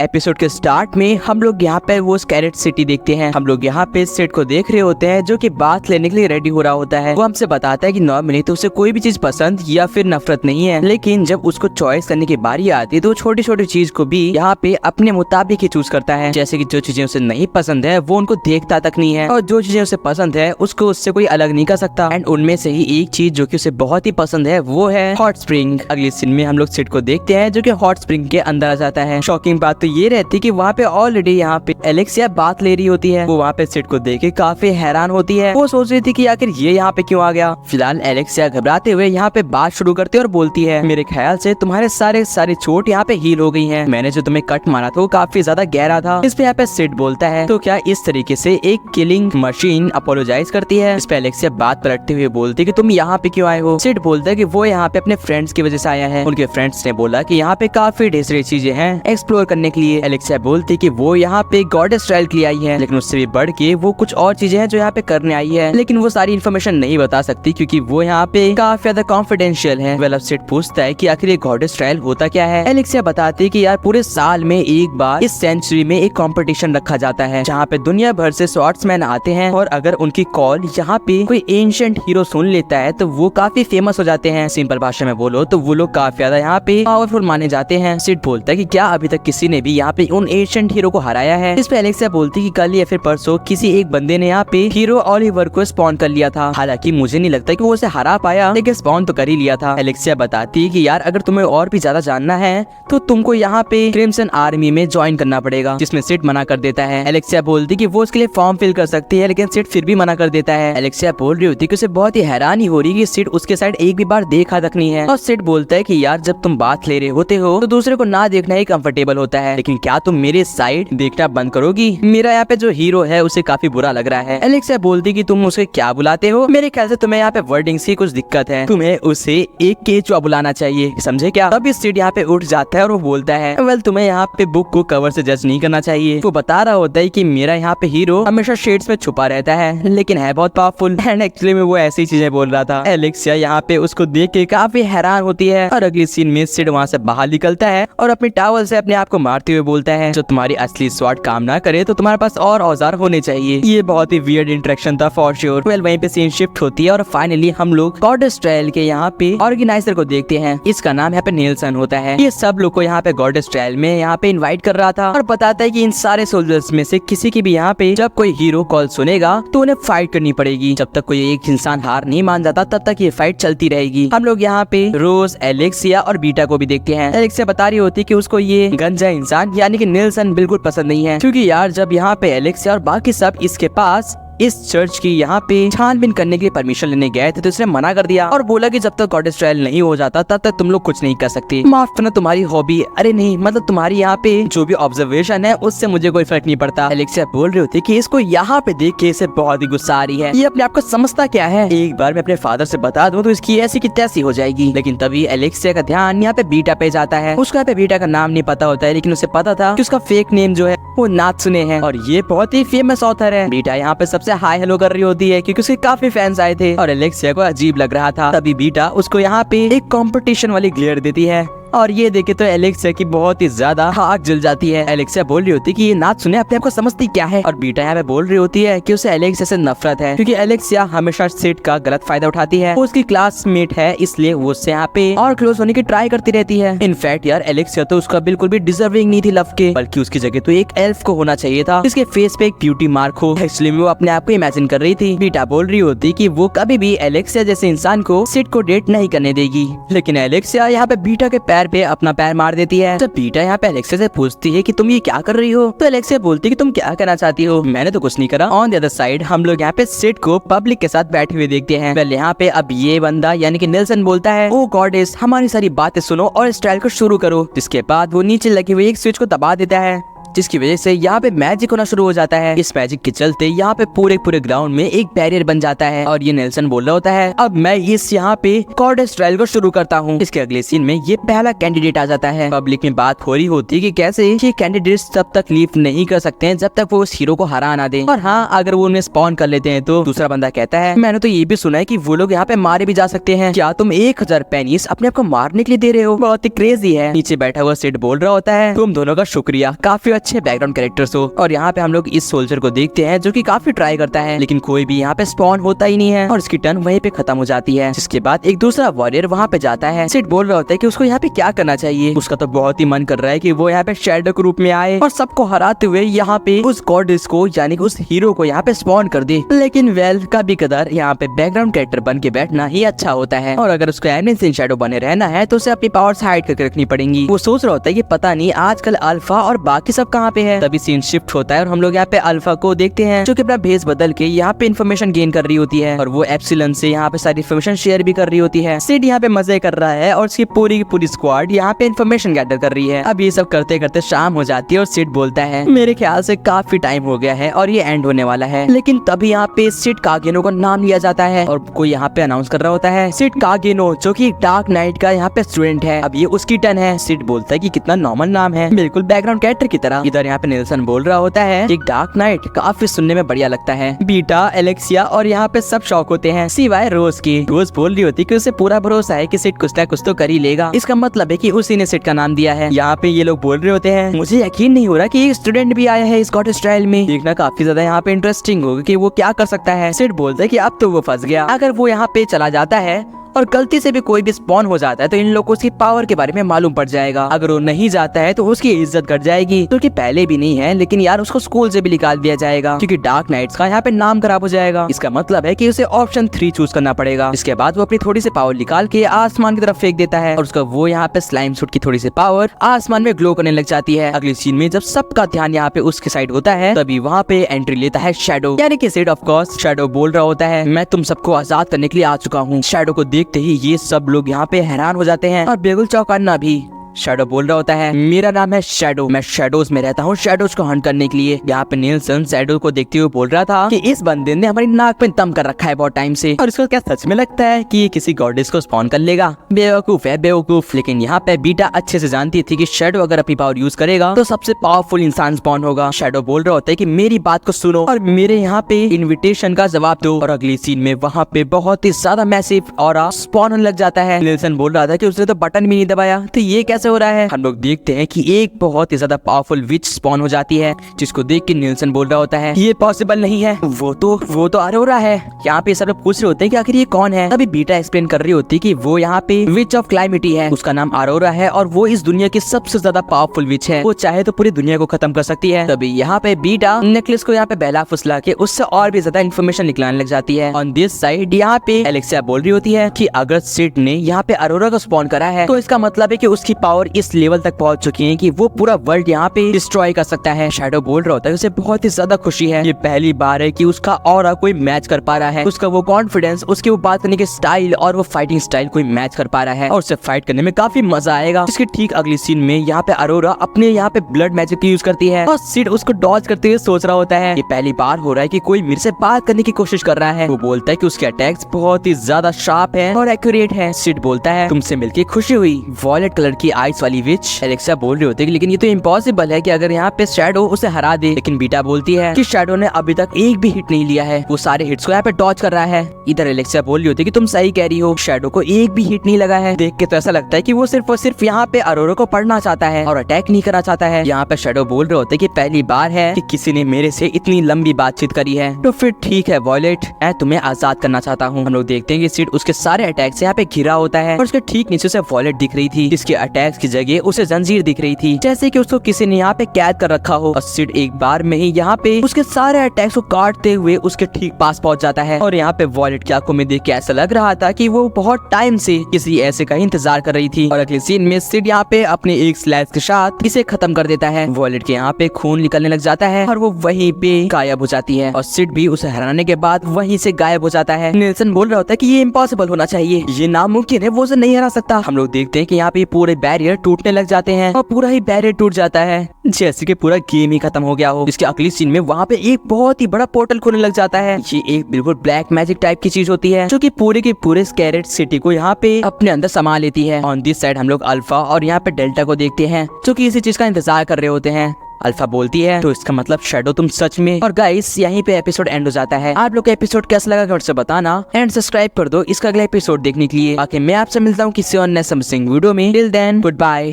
Episode के start में हम लोग यहाँ पे वो स्कैरेट सिटी देखते हैं। हम लोग यहाँ पे सेट को देख रहे होते हैं जो कि बात लेने के लिए रेडी हो रहा होता है। वो हमसे बताता है कि नॉर्मली तो उसे कोई भी चीज पसंद या फिर नफरत नहीं है, लेकिन जब उसको चॉइस करने की बारी आती है तो छोटी छोटी चीज को भी यहाँ पे अपने मुताबिक ही चूज करता है। जैसे कि जो चीजें उसे नहीं पसंद है वो उनको देखता तक नहीं है, और जो चीजें उसे पसंद है उसको उससे कोई अलग नहीं कर सकता। एंड उनमें से ही एक चीज जो कि उसे बहुत ही पसंद है वो है हॉट स्प्रिंग। अगले सीन में हम लोग सेट को देखते हैं जो कि हॉट स्प्रिंग के अंदर आ जाता है। शॉकिंग बात तो ये रहती है कि वहाँ पे ऑलरेडी यहाँ पे एलेक्सिया बात ले रही होती है। वो वहाँ पे सेट को देख के काफी हैरान होती है। वो सोच रही थी कि आखिर ये यहाँ पे क्यों आ गया। फिलहाल एलेक्सिया घबराते हुए यहाँ पे बात शुरू करती है और बोलती है, मेरे ख्याल से तुम्हारे सारे चोट यहाँ पे हील हो गई है। मैंने जो तुम्हें कट मारा था वो काफी ज्यादा गहरा था। इस पे यहाँ पे सेट बोलता है, तो क्या इस तरीके से एक किलिंग मशीन अपोलोजाइज करती है। इस पे एलेक्सिया बात पलटते हुए बोलती है कि तुम यहाँ पे क्यों आए हो। सेट बोलता है कि वो यहाँ पे अपने फ्रेंड्स की वजह से आया है। उनके फ्रेंड्स ने बोला कि यहाँ पे काफी ढेर सारी चीजें हैं एक्सप्लोर करने के लिए। एलेक्सिया बोलती कि वो यहाँ पे गॉडेस ट्रायल के लिए आई है, लेकिन उससे भी बढ़ के वो कुछ और चीजें हैं जो यहाँ पे करने आई है, लेकिन वो सारी इन्फॉर्मेशन नहीं बता सकती क्योंकि वो यहाँ पे काफी ज्यादा कॉन्फिडेंशियल है। वेल अब सेट पूछता है कि आखिर ये गॉडेस ट्रायल होता क्या है। एलेक्सिया बताती है कि यार पूरे साल में एक बार इस सेंचुरी में एक कंपटीशन रखा जाता है जहाँ पे दुनिया भर से स्वॉर्ड्समैन आते हैं, और अगर उनकी कॉल यहाँ पे कोई एंशिएंट हीरो सुन लेता है तो वो काफी फेमस हो जाते हैं। सिंपल भाषा में बोलो तो वो लोग काफी ज्यादा यहाँ पे पावरफुल माने जाते हैं। सिड बोलता है कि क्या अभी तक किसी ने भी यहाँ पे उन एंशिएंट हीरो को हराया है। इस पे एलेक्सिया बोलती कि कल या फिर परसों किसी एक बंदे ने यहाँ पे हीरो ओलिवर को स्पॉन कर लिया था। हालांकि मुझे नहीं लगता कि वो उसे हरा पाया, लेकिन स्पॉन तो कर ही लिया था। एलेक्सिया बताती है कि यार अगर तुम्हें और भी ज्यादा जानना है तो तुमको यहाँ पे क्रिम्सन आर्मी में ज्वाइन करना पड़ेगा, जिसमें सिड मना कर देता है। एलेक्सिया बोलती कि वो उसके लिए फॉर्म फिल कर सकती है, लेकिन सिड फिर भी मना कर देता है। एलेक्सिया बोल रही होती कि उसे बहुत ही हैरानी हो रही है कि सिड उसके साइड एक भी बार देखा तक नहीं है। और सिड बोलता है कि यार जब तुम बात ले रहे होते हो तो दूसरे को ना देखना ही कंफर्टेबल होता है, लेकिन क्या तुम मेरे साइड देखना बंद करोगी। मेरा यहाँ पे जो हीरो है उसे काफी बुरा लग रहा है। एलेक्सिया बोलती कि तुम उसे क्या बुलाते हो। मेरे ख्याल से तुम्हें यहाँ पे वर्डिंग्स की कुछ दिक्कत है, तुम्हें उसे एक केचुआ बुलाना चाहिए, समझे क्या। तब इस सिड यहाँ पे उठ जाता है और वो बोलता है, वेल तुम्हें यहाँ पे बुक को कवर से जज नहीं करना चाहिए। वो बता रहा होता है कि मेरा यहाँ पे हीरो हमेशा शेड्स में छुपा रहता है, लेकिन है बहुत पावरफुल। एंड एक्चुअली में वो ऐसी चीजें बोल रहा था। एलेक्सिया यहाँ पे उसको देख के काफी हैरान होती है, और अगली सीन में सिड वहाँ से बाहर निकलता है और अपनी टावल से अपने आप को मारते हुए बोलता है, जो तुम्हारी असली स्वॉर्ड काम ना करे तो तुम्हारे पास और औजार होने चाहिए। ये बहुत ही वियर्ड इंटरेक्शन था फॉर श्योर। वेल वहीं पे सीन शिफ्ट होती है और फाइनली हम लोग गॉडेस ट्रायल के यहाँ पे ऑर्गेनाइजर को देखते हैं। इसका नाम यहाँ पे नेल्सन होता है। ये सब लोग को यहाँ पे गॉडेस ट्रायल में यहाँ पे इनवाइट कर रहा था और बताता है कि इन सारे सोल्जर्स में से किसी की भी यहाँ पे जब कोई हीरो कॉल सुनेगा तो उन्हें फाइट करनी पड़ेगी। जब तक कोई एक इंसान हार नहीं मान जाता तब तक ये फाइट चलती रहेगी। हम लोग यहाँ पे रोज, एलेक्सिया और बीटा को भी देखते हैं। एलेक्सिया बता रही होती है कि उसको ये गंजा इंसान यानी कि नेल्सन बिल्कुल पसंद नहीं है, क्योंकि यार जब यहाँ पे एलेक्सिया और बाकी सब इसके पास इस चर्च की यहाँ पे छानबीन करने के लिए परमिशन लेने गए थे तो इसने मना कर दिया और बोला कि जब तक गॉडेस ट्रायल नहीं हो जाता तब तक तुम लोग कुछ नहीं कर सकते। माफ करना तुम्हारी हॉबी, अरे नहीं मतलब तुम्हारी यहाँ पे जो भी ऑब्जर्वेशन है उससे मुझे कोई फर्क नहीं पड़ता। एलेक्सिया बोल रही होती कि इसको यहाँ पे देख के इसे बहुत ही गुस्सा आ रही है। ये अपने आप को समझता क्या है, एक बार मैं अपने फादर से बता दूं तो इसकी ऐसी की तैसी हो जाएगी। लेकिन तभी एलेक्सिया का ध्यान यहाँ पे बीटा पे जाता है। उसको यहाँ पे बीटा का नाम नहीं पता होता है, लेकिन उसे पता था कि उसका फेक नेम जो है वो नात्सुने है और ये बहुत ही फेमस ऑथर है। बीटा यहाँ पे सबसे हाई हेलो कर रही होती है क्योंकि उसके काफी फैंस आए थे और एलेक्सिया को अजीब लग रहा था। तभी बीटा उसको यहाँ पे एक कंपटीशन वाली ग्लेयर देती है और ये देखे तो एलेक्सिया की बहुत ही ज्यादा आग जल जाती है। एलेक्सिया बोल रही होती कि ये नात्सुने अपने आप को समझती क्या है, और बीटा यहाँ पे बोल रही होती है कि उसे एलेक्सिया से नफरत है क्योंकि एलेक्सिया हमेशा सिड का गलत फायदा उठाती है। वो उसकी क्लासमेट है इसलिए वो उससे यहाँ पे और क्लोज होने की ट्राई करती रहती है। इनफैक्ट यार एलेक्सिया तो उसका बिल्कुल भी डिजर्विंग नहीं थी लव के, बल्कि उसकी जगह तो एक एल्फ को होना चाहिए था जिसके फेस पे एक ब्यूटी मार्क हो। एक्चुअली में वो अपने आप को इमेजिन कर रही थी। बीटा बोल रही होती कि वो कभी भी एलेक्सिया जैसे इंसान को सिड को डेट नहीं करने देगी, लेकिन एलेक्सिया यहाँ पे बीटा के पैर पे अपना पैर मार देती है। जब बीटा यहाँ पे एलेक्सिया से पूछती है कि तुम ये क्या कर रही हो तो एलेक्सिया बोलती है कि तुम क्या करना चाहती हो, मैंने तो कुछ नहीं करा। ऑन द अदर साइड हम लोग यहाँ पे सिड को पब्लिक के साथ बैठे हुए देखते हैं। पहले यहाँ पे अब ये बंदा यानी कि नेल्सन बोलता है, ओ गॉडेस हमारी सारी बातें सुनो और इस ट्रायल को शुरू करो। जिसके बाद वो नीचे लगी हुई एक स्विच को दबा देता है जिसकी वजह से यहाँ पे मैजिक होना शुरू हो जाता है। इस मैजिक के चलते यहाँ पे पूरे ग्राउंड में एक बैरियर बन जाता है और ये नेल्सन बोल रहा होता है अब मैं इस यहाँ पे गॉडेस ट्रायल को शुरू करता हूँ। इसके अगले सीन में ये पहला कैंडिडेट आ जाता है। पब्लिक में बात हो रही होती है कि कैसे ये कैंडिडेट्स तब तक लीव नहीं कर सकते हैं जब तक वो उस हीरो को हरा ना दे, और हाँ अगर वो उन्हें स्पॉन कर लेते हैं तो दूसरा बंदा कहता है मैंने तो ये भी सुना है कि वो लोग यहाँ पे मारे भी जा सकते हैं, क्या तुम 1000 पेनीस अपने आप को मारने के लिए दे रहे हो? बहुत ही क्रेजी है। नीचे बैठा हुआ सिड बोल रहा होता है तुम दोनों का शुक्रिया, काफी अच्छे बैकग्राउंड कैरेक्टर्स हो। और यहाँ पे हम लोग इस सोल्जर को देखते हैं जो कि काफी ट्राई करता है लेकिन कोई भी यहाँ पे स्पॉन होता ही नहीं है और इसकी टर्न वहीं पे खत्म हो जाती है। जिसके बाद एक दूसरा वॉरियर वहाँ पे जाता है। सिड बोल रहा होता है कि उसको यहाँ पे क्या करना चाहिए। उसका तो बहुत ही मन कर रहा है कि वो यहाँ पे शैडो के रूप में आए और सबको हराते हुए यहाँ पे उस गॉडेस को यानी कि उस हीरो को यहाँ पे स्पॉन कर दे। लेकिन वेल कभी कदार यहाँ पे बैकग्राउंड कैरेक्टर बन के बैठना ही अच्छा होता है और अगर उसको एमिनेंस इन शैडो बने रहना है तो उसे अपनी पावर्स हाइड करके रखनी पड़ेंगी। वो सोच रहा होता है कि पता नहीं आजकल अल्फा और बाकी सब कहाँ पे है। तभी सीन शिफ्ट होता है और हम लोग यहाँ पे अल्फा को देखते हैं जो कि अपना भेस बदल के यहाँ पे इन्फॉर्मेशन गेन कर रही होती है और वो एप्सिलॉन से यहाँ पे सारी इन्फॉर्मेशन शेयर भी कर रही होती है। सिड यहाँ पे मजे कर रहा है और उसकी पूरी की पूरी स्क्वाड यहाँ पे इन्फॉर्मेशन गैदर कर रही है। अब ये सब करते करते शाम हो जाती है और सिड बोलता है मेरे ख्याल से काफी टाइम हो गया है और ये एंड होने वाला है। लेकिन तभी यहाँ पे सिड कागेनो का नाम लिया जाता है और कोई यहाँ पे अनाउंस कर रहा होता है सिड कागेनो जो कि डार्क नाइट का यहाँ पे स्टूडेंट है। अब ये उसकी टर्न है। सिड बोलता है कि कितना नॉर्मल नाम है, बिल्कुल बैकग्राउंड कैरेक्टर की तरह। इधर यहाँ पे नेल्सन बोल रहा होता है कि डार्क नाइट काफी सुनने में बढ़िया लगता है। बीटा, एलेक्सिया और यहाँ पे सब शौक होते हैं सिवाय रोज की। रोज बोल रही होती कि उसे पूरा भरोसा है कि सिड कुछ ना कुछ तो कर ही लेगा। इसका मतलब है कि उसी ने सिड का नाम दिया है। यहाँ पे ये लोग बोल रहे होते हैं मुझे यकीन नहीं हो रहा कि एक स्टूडेंट भी आया है इस गॉडेस ट्रायल में, देखना काफी ज्यादा यहाँ पे इंटरेस्टिंग होगा कि वो क्या कर सकता है। सिड बोलता है कि अब तो वो फंस गया, अगर वो यहाँ पे चला जाता है और गलती से भी कोई भी स्पॉन हो जाता है तो इन लोगों को उसकी पावर के बारे में मालूम पड़ जाएगा। अगर वो नहीं जाता है तो उसकी इज्जत घट जाएगी, तो कि पहले भी नहीं है लेकिन यार उसको स्कूल से भी निकाल दिया जाएगा क्योंकि डार्क नाइट्स का यहाँ पे नाम खराब हो जाएगा। इसका मतलब है कि उसे ऑप्शन 3 चूज करना पड़ेगा। इसके बाद वो अपनी थोड़ी सी पावर निकाल के आसमान की तरफ फेंक देता है और उसका वो यहाँ पे स्लाइम सूट की थोड़ी सी पावर आसमान में ग्लो करने लग जाती है। अगली सीन में जब सबका ध्यान यहाँ पे उसके साइड होता है तभी वहाँ पे एंट्री लेता है शैडो, यानी कि सिड। ऑफ कोर्स शैडो बोल रहा होता है मैं तुम सबको आजाद करने के लिए आ चुका हूँ। शैडो को देखते ही ये सब लोग यहाँ पे हैरान हो जाते हैं और बिल्कुल चौंकाना भी। शैडो बोल रहा होता है मेरा नाम है शैडो, मैं शैडोज में रहता हूँ शैडोज को हंट करने के लिए। यहाँ पे नेल्सन शैडो को देखते हुए बोल रहा था कि इस बंदे ने हमारी नाक पे दम कर रखा है बहुत टाइम से और इसको क्या सच में लगता है कि ये किसी गॉडेस को स्पॉन कर लेगा? बेवकूफ है बेवकूफ। लेकिन यहाँ पे बीटा अच्छे से जानती थी कि शैडो अगर अपनी पावर यूज करेगा तो सबसे पावरफुल इंसान स्पॉन होगा। शैडो बोल रहा होता है कि मेरी बात को सुनो और मेरे यहाँ पे इन्विटेशन का जवाब दो। और अगली सीन में वहाँ पे बहुत ही ज्यादा मैसिव और स्पॉन होने लग जाता है। नेल्सन बोल रहा था कि उसने तो बटन भी नहीं दबाया, तो ये कैसे हो रहा है? हम लोग देखते हैं कि एक बहुत ही ज्यादा पावरफुल विच स्पॉन हो जाती है जिसको देख के नेल्सन बोल रहा होता है ये पॉसिबल नहीं है, वो तो अरोरा है। यहाँ पे सब लोग पूछ रहे होते हैं कि आखिर ये कौन है। तभी बीटा एक्सप्लेन कर रही होती है कि वो यहाँ पे विच ऑफ क्लाइमिटी है, उसका नाम अरोरा है और वो इस दुनिया की सबसे ज्यादा पावरफुल विच है, वो चाहे तो पूरी दुनिया को खत्म कर सकती है। तभी यहाँ पे बीटा नेकलेस को यहाँ पे बहला फुसला के उससे और भी ज्यादा इन्फॉर्मेशन निकलाने लग जाती है। ऑन दिस साइड यहाँ पे एलेक्सिया बोल रही होती है कि अगर सिड ने यहाँ पे अरोरा को स्पॉन करा है तो इसका मतलब है कि उसकी पावर इस लेवल तक पहुंच चुकी है कि वो पूरा वर्ल्ड यहाँ पे डिस्ट्रॉय कर सकता है। शैडो बोल रहा होता है उसे बहुत ही ज्यादा खुशी है, ये पहली बार है कि उसका ऑरा कोई मैच कर पा रहा है। उसका वो कॉन्फिडेंस, उसकी वो बात करने के स्टाइल और वो फाइटिंग स्टाइल कोई मैच कर पा रहा है और उसे फाइट करने में काफी मजा आएगा। इसके ठीक अगली सीन में यहाँ पे अरोरा अपने यहाँ पे ब्लड मैजिक यूज करती है और सिड उसको डॉज करते हुए सोच रहा होता है ये पहली बार हो रहा है कि कोई मेरे से बात करने की कोशिश कर रहा है। वो बोलता है कि उसके अटैक्स बहुत ही ज्यादा शार्प है और एक्यूरेट है। सिड बोलता है तुमसे मिलके खुशी हुई। वॉयलेट कलर की आइज वाली विच एलेक्सिया बोल रही होती है लेकिन ये तो इम्पॉसिबल है कि अगर यहाँ पे शैडो उसे हरा दे। लेकिन बीटा बोलती है कि शैडो ने अभी तक एक भी हिट नहीं लिया है, वो सारे हिट्स को यहाँ पे डॉज कर रहा है। इधर एलेक्सिया बोल रही होती है कि तुम सही कह रही हो, शैडो को एक भी हिट नहीं लगा है। देख के तो ऐसा लगता है कि वो सिर्फ और सिर्फ यहाँ पे अरोरा को पढ़ना चाहता है और अटैक नहीं करना चाहता है। यहाँ पे शैडो बोल रहे होते हैं कि पहली बार है कि किसी ने मेरे से इतनी लंबी बातचीत करी है, तो फिर ठीक है वॉयलेट, मैं तुम्हें आजाद करना चाहता हूँ। हम लोग देखते हैं कि सिड उसके सारे अटैक से यहाँ पे घिरा होता है और उसके ठीक नीचे से वॉयलेट दिख रही थी जिसके अटैक्स की जगह उसे जंजीर दिख रही थी, जैसे कि उसको किसी ने यहाँ पे कैद कर रखा हो। और सिड एक बार में ही यहाँ पे उसके सारे अटैक्स को काटते हुए उसके ठीक पास पहुंच जाता है। और यहाँ पे वॉयलेट की आंखों में देख के ऐसा लग रहा था कि वो बहुत टाइम से किसी ऐसे का इंतजार कर रही थी। और अगले सीन में सिड यहाँ पे अपने एक स्लैश के साथ इसे खत्म कर देता है। वॉयलेट के यहाँ पे खून निकलने लग जाता है और वो वहीं पे गायब हो जाती है और सिड भी उसे हराने के बाद वहीं से गायब हो जाता है। नेल्सन बोल रहा होता है कि ये इम्पॉसिबल होना चाहिए, ये नामुमकिन है, वो उसे नहीं हरा सकता। हम लोग देखते हैं कि यहाँ पे पूरे बैरियर टूटने लग जाते हैं और पूरा ही बैरियर टूट जाता है, जैसे कि पूरा गेम ही खत्म हो गया हो। इसके अगली सीन में वहाँ पे एक बहुत ही बड़ा पोर्टल खुलने लग जाता है। ये एक बिल्कुल ब्लैक मैजिक टाइप की चीज होती है जो कि पूरे के पूरे स्कैरेट सिटी को यहाँ पे अपने अंदर समा लेती है। ऑन दिस साइड हम लोग अल्फा और यहाँ पे डेल्टा को देखते हैं जो कि इसी चीज का इंतजार कर रहे होते हैं। अल्फा बोलती है तो इसका मतलब शैडो तुम सच में। और गाइस यहीं पे एपिसोड एंड हो जाता है। आप लोग का एपिसोड कैसा लगा घर से बताना एंड सब्सक्राइब कर दो इसका अगला एपिसोड देखने के लिए। बाकी मैं आपसे मिलता हूँ किसी और नए समथिंग वीडियो में। Till then good bye.